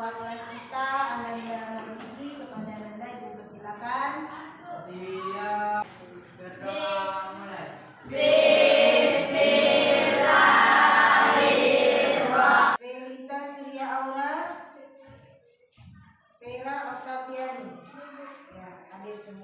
kepala kelas kita Analia Marusuki. Kepada Anda Ibu persilakan. Iya. Mulai. Bismillahirrahmanirrahim. Felita Surya Aura, Vera Octaviani. Ya, hadir semua.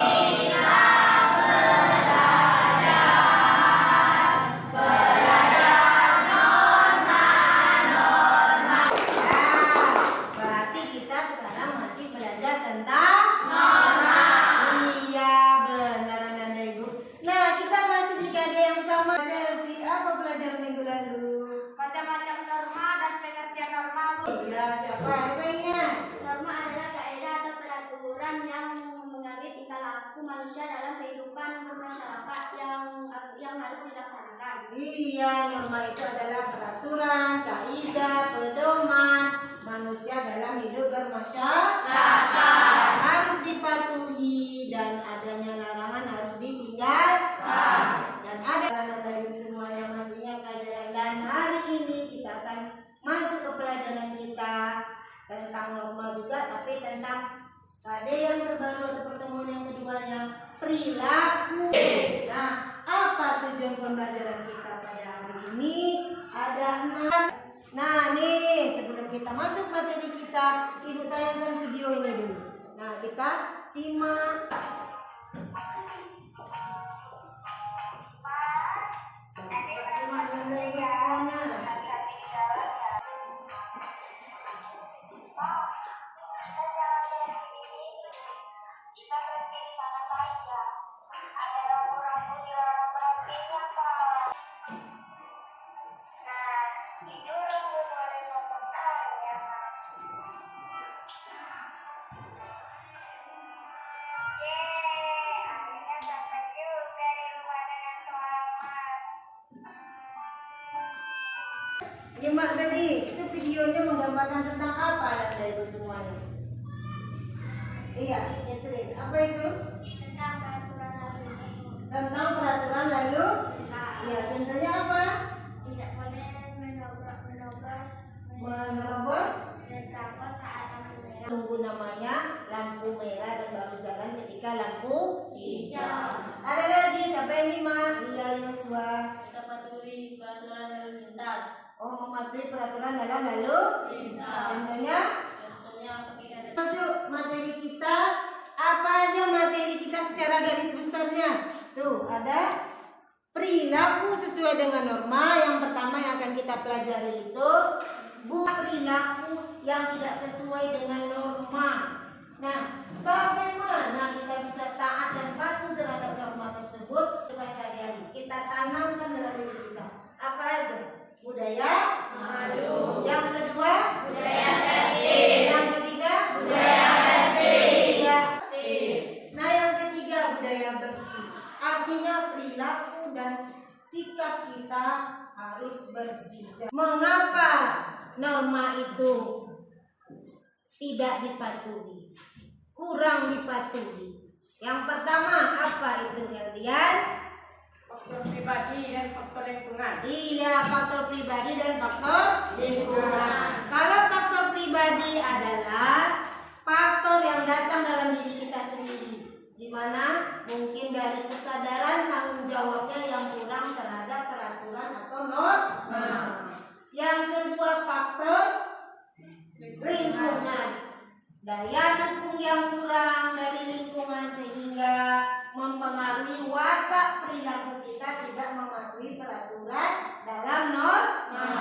Macam-macam norma dan pengertian norma. Ya, siapa yang ingat? Norma adalah kaidah atau peraturan yang mengatur tingkah laku manusia dalam kehidupan bermasyarakat yang harus dilaksanakan. Iya, norma itu adalah peraturan, kaidah, pedoman manusia dalam hidup bermasyarakat. Harus dipatuhi dan adanya larangan harus ditinggalkan. Dan ada dari semua yang masih ingat pelajaran, dan hari ini kita akan masuk ke pelajaran kita tentang norma juga, tapi tentang pada yang terbaru atau pertemuan yang keduanya, perilaku. Nah, apa tujuan pembelajaran kita pada hari ini? Ada 6. Nah, nih sebelum kita masuk materi kita, Ibu tayangkan video ini dulu. Nah, kita simak. Nyimak tadi, itu videonya menggambarkan tentang apa Anda Ibu semuanya? Iya, itu apa itu? Tentang peraturan lalu lintas. Tentang peraturan lalu. Iya, contohnya apa? Tidak boleh menerobos saat lampu merah. Tunggu namanya lampu merah dan baru jalan ketika lampu hijau. Ada lagi, siapa yang nyimak? Iya, Yosua. Kita patuhi peraturan lalu lintas. Oh, mematuhi peraturan dalam lalu lintas. Contohnya Ketika ada masuk materi kita, apa aja materi kita secara garis besarnya? Tuh, ada perilaku sesuai dengan norma. Yang pertama yang akan kita pelajari itu buat perilaku yang tidak sesuai dengan norma. Nah, bagaimana kita bisa taat dan patuh terhadap norma tersebut supaya sehari-hari kita tanamkan dalam diri kita? Apa aja? Budaya malu. Yang kedua, budaya tertib. Yang ketiga, budaya bersih. Nah, yang ketiga, budaya bersih. Artinya perilaku dan sikap kita harus bersih. Mengapa norma itu tidak dipatuhi? Kurang dipatuhi. Yang pertama, apa itu Herdian? Faktor pribadi dan faktor lingkungan. Iya, faktor pribadi dan faktor lingkungan. Kalau faktor pribadi adalah faktor yang datang dalam diri kita sendiri, di mana mungkin dari kesadaran tanggung jawabnya yang kurang terhadap peraturan atau norma. Yang kedua, faktor lingkungan. Daya dukung yang kurang dari lingkungan sehingga mempengaruhi watak perilaku kita tidak mematuhi peraturan dalam norma.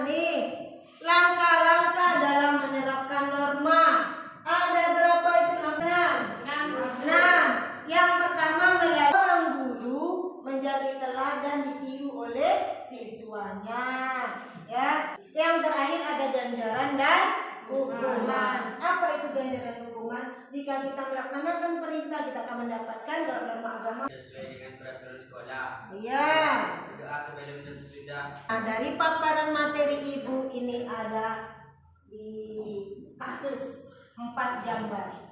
Nih, langkah-langkah dalam menerapkan norma. Ada berapa itu? 6. Yang pertama, seorang guru menjadi teladan ditiru oleh siswanya. Ya. Yang terakhir ada ganjaran dan hukuman. Apa itu ganjaran hukuman? Jika kita melaksanakan perintah, kita akan mendapatkan dalam norma agama Sesuai dengan peraturan sekolah. iya. Berdoa sebelum dan sesudah. Nah, dari paparan materi Ibu ini ada di kasus 4 gambar.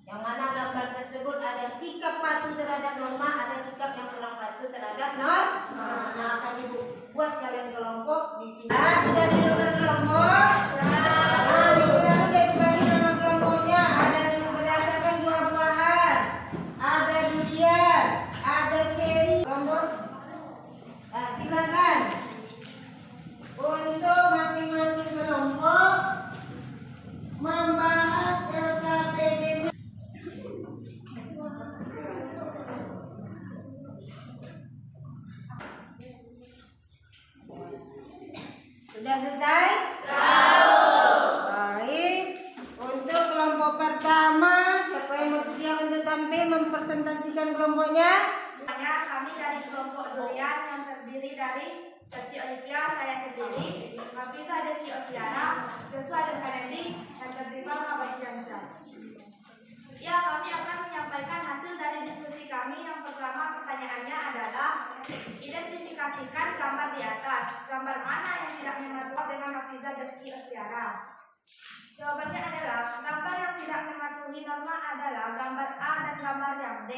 Yang mana gambar tersebut ada sikap patuh terhadap norma, ada sikap yang kurang patuh terhadap norma. Nah, akan Ibu buat kalian kelompok di sini. Sudah duduk berkelompok. Nah, presentasikan kelompoknya. Kami dari kelompok durian yang terdiri dari Chelsea Olivia, saya sendiri, Hafiza Deski Osliara, Joshua dan Kennedy, dan Terima Kabasiansyah. Ya, kami akan menyampaikan hasil dari diskusi kami. Yang pertama, pertanyaannya adalah identifikasikan gambar di atas. Gambar mana yang tidak mematuhi dengan Hafiza Deski Osliara? Jawabannya adalah gambar yang tidak mematuhi norma adalah gambar A dan gambar yang D.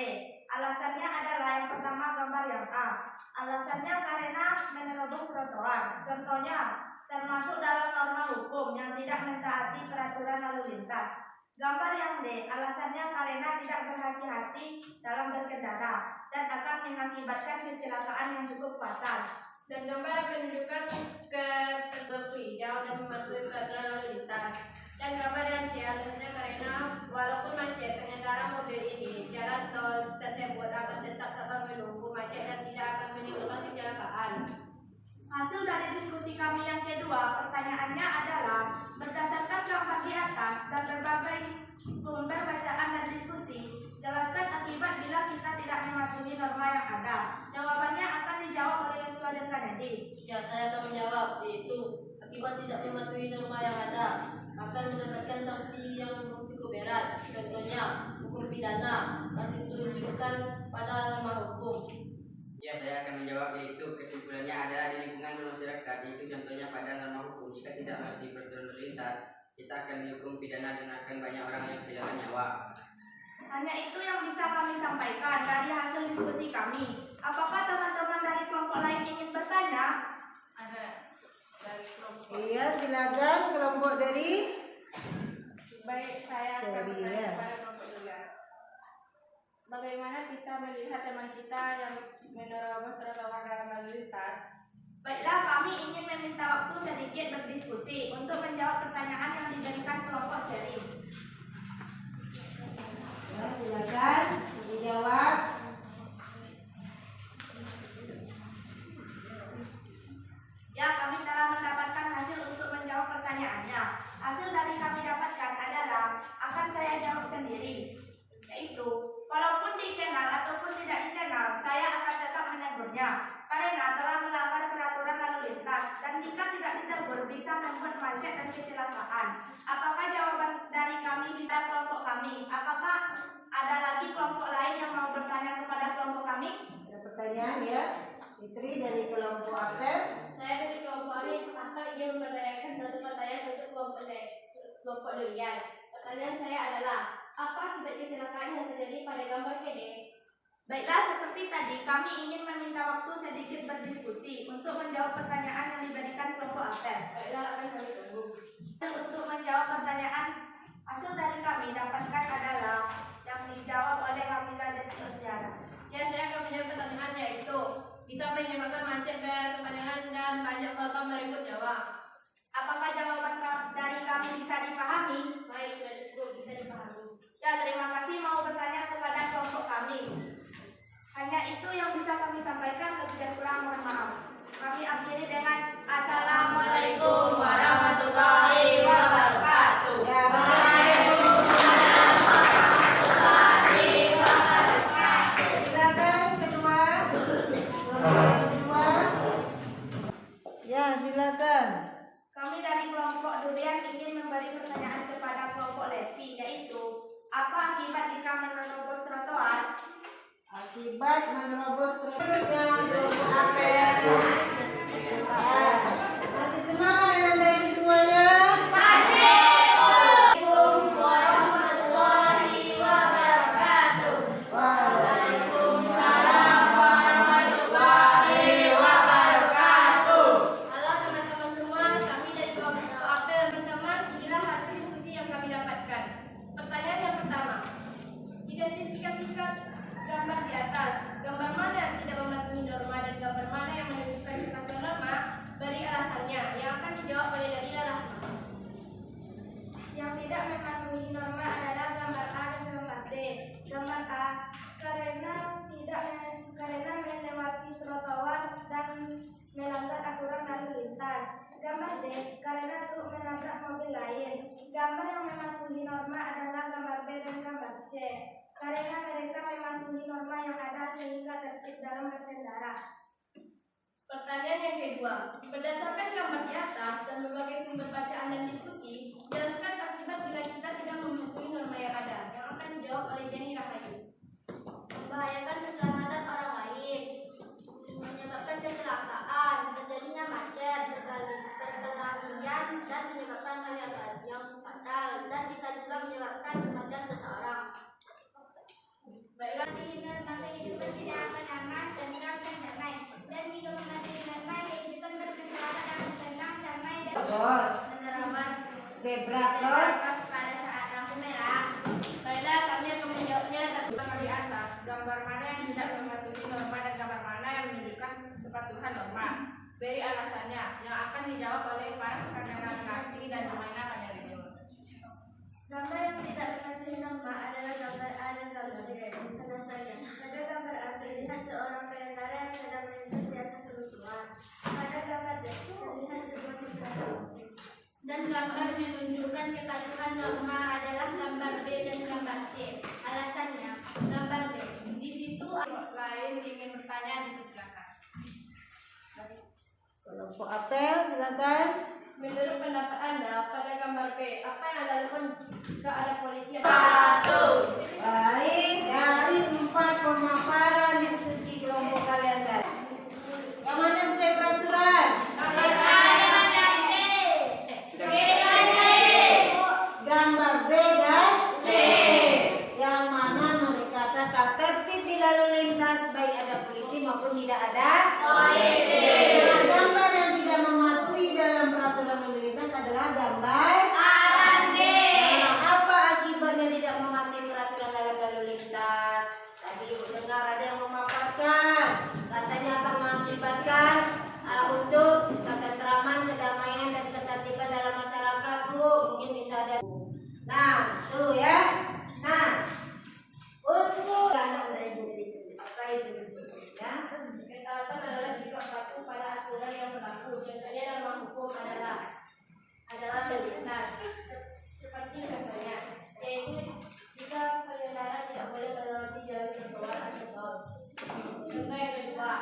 Alasannya adalah yang pertama gambar yang A. Alasannya karena menerobos trotoar. Contohnya termasuk dalam norma hukum yang tidak mentaati peraturan lalu lintas. Gambar yang D. Alasannya karena tidak berhati-hati dalam berkendara dan akan mengakibatkan kecelakaan yang cukup fatal. Dan gambar yang menunjukkan ke lampu hijau dan mematuhi peraturan lalu lintas. Dan gambar yang C alasannya karena walaupun macet, pengendara mobil ini jalan tol tersebut akan tetap sabar menunggu macet dan tidak akan menimbulkan kecelakaan. Hasil dari diskusi kami yang kedua, pertanyaannya adalah berdasarkan gambar di atas dan berbagai sumber bacaan dan diskusi, jelaskan akibat bila kita tidak mematuhi norma yang ada. Jawabannya akan dijawab oleh Joshua dan Kennedy. Ya, saya akan menjawab, yaitu akibat tidak mematuhi norma yang ada akan mendapatkan sanksi yang cukup berat. Contohnya hukum pidana yang ditunjukkan pada norma hukum. Ya, saya akan menjawab, yaitu kesimpulannya adalah di lingkungan bermasyarakat, itu contohnya pada norma hukum. Jika tidak mematuhi peraturan lalu lintas, kita akan dihukum pidana dan akan banyak orang yang kehilangan nyawa. Hanya itu yang bisa kami sampaikan dari hasil diskusi kami. Apakah teman-teman dari kelompok lain ingin bertanya? Ada dari kelompok. Iya, silakan kelompok dari. Baik, saya akan Jadi, bertanya ya. kepada kelompok juga. Bagaimana kita melihat teman kita yang menerobos trotoar dalam lalu lintas? Baiklah, kami ingin meminta waktu sedikit berdiskusi untuk menjawab pertanyaan yang diberikan kelompok Jerry. Ya, silakan dijawab. Ya, kami telah mendapatkan hasil untuk menjawab pertanyaannya. Hasil dari kami dapatkan adalah akan saya jawab sendiri, yaitu walaupun dikenal ataupun tidak dikenal, saya akan tetap menegurnya karena telah melanggar peraturan lalu lintas dan jika tidak ditegur bisa membuat macet dan kecelakaan. Apakah jawaban dari kami bisa kelompok kami? Apakah ada lagi kelompok lain yang mau bertanya kepada kelompok kami? Ada pertanyaan ya, Fitri dari kelompok apel. Saya dari kelompok ini akan ingin mempertanyakan satu pertanyaan untuk kelompok saya, kelompok durian. Pertanyaan saya adalah, apa akibat kecelakaan yang terjadi pada gambar PD? Baiklah, seperti tadi kami ingin meminta waktu sedikit berdiskusi untuk menjawab pertanyaan yang diberikan kelompok apel. Baiklah, akan kami tunggu. Untuk menjawab pertanyaan, hasil dari kami dapatkan adalah yang dijawab oleh Hafiza Deski Osliara. Ya, saya akan menjawab pertanyaan, yaitu bisa menyebabkan macet berkepanjangan dan banyak korban merenggut nyawa. Apakah jawaban dari kami bisa dipahami? Baik, sudah cukup, bisa dipahami. Ya, terima kasih mau bertanya kepada kelompok kami. Hanya itu yang bisa kami sampaikan, lebih dan kurang mohon maaf. Kami akhiri dengan Assalamualaikum warahmatullahi wabarakatuh. Ya, silakan kedua. Kelompok yang kedua. Ya, silakan. Kami dari kelompok durian ingin memberi pertanyaan kepada kelompok Levi, yaitu apa akibat jika menerobos trotoar? Akibat menerobos trotoarnya kelompok apel. Masih semangat anda ini semuanya? Assalamualaikum warahmatullahi wabarakatuh. Waalaikumsalam. Halo teman-teman semua, kami dari kelompok apel teman-teman. Inilah hasil diskusi yang kami dapatkan. Pertanyaan yang pertama, identifikasikan gambar di atas. Gambar mana yang tidak mematuhi tertib dalam berkendara. Pertanyaan yang kedua, berdasarkan gambar di atas dan berbagai sumber bacaan dan diskusi, jelaskan akibat bila kita tidak mematuhi norma yang ada. Yang akan dijawab oleh Jenny Rahayu. Membahayakan keselamatan orang lain, menyebabkan kecelakaan, terjadinya macet, perkelahian, dan menyebabkan hal yang fatal, dan bisa juga menyebabkan kematian seseorang. Baiklah, Maka kehidupan tidak akan aman, tentram, dan damai. Dan jika mematuhi norma, kehidupan berkeselamatan akan tenang, damai, dan Terus, menerobos zebra terus. pada saat lampu merah. baiklah kami akan menjawabnya. Gambar di atas, gambar mana yang tidak mematuhi norma dan gambar mana yang menunjukkan kepatuhan norma. Beri alasannya, yang akan dijawab oleh para peserta laki dan Jumaina pada video. Gambar yang tidak mematuhi norma adalah gambar A dan gambar B. Alasannya, pada gambar A terlihat seorang pengendara yang sedang melintas di atas trotoar. Pada gambar B terlihat sebuah tiang. Dan gambar yang menunjukkan kepatuhan norma adalah gambar B dan gambar C. Alasannya, gambar B. Di situ lain ingin bertanya dipersilakan. Kelompok apel, silakan. Menurut pendapat Anda, pada gambar B, apa yang Anda lakukan jika ada polisi yang Baik, dari 4 pemaparan diskusi kelompok kalian tadi. Yang mana sesuai peraturan? Gambar B dan C. Yang mana mereka tetap tertib di lalu lintas, baik ada polisi maupun tidak ada polisi. Nah, gambar yang tidak mematuhi dalam peraturan lalu lintas adalah gambar A dan B. Nah, apa akibatnya tidak mematuhi peraturan dalam lalu lintas? Tadi dengar ada yang memaparkan, katanya akan mengakibatkan untuk ketentraman, kedamaian, dan ketertiban dalam masyarakat. Bu, mungkin bisa ada. Nah, tuh ya. Nah, untuk anak ibu itu apa itu disebutnya? ketaatan adalah sikap patuh pada aturan yang berlaku. Contohnya dalam hukum adalah lintas. Seperti contohnya, yaitu jika pengendara tidak boleh melewati jalan trotoar atau tol. Contoh yang kedua,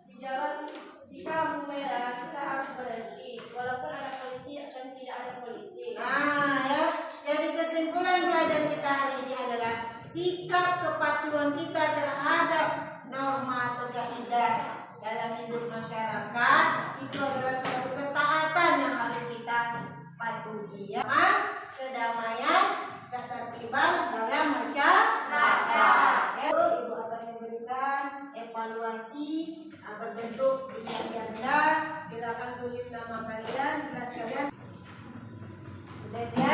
di jalan jika lampu merah kita harus berhenti, walaupun ada polisi akan tidak ada polisi. Nah, ya. Jadi kesimpulan pelajaran kita hari ini adalah sikap kepatuhan kita terhadap norma atau kaidah dalam hidup masyarakat itu adalah suatu ketaatan yang harus kita patuhi. Ya, kedamaian, ketertiban dalam masyarakat. Ya, Ibu akan memberikan evaluasi berbentuk bidang ganda. Silakan tulis nama kalian, kelas kalian. Sudah siap?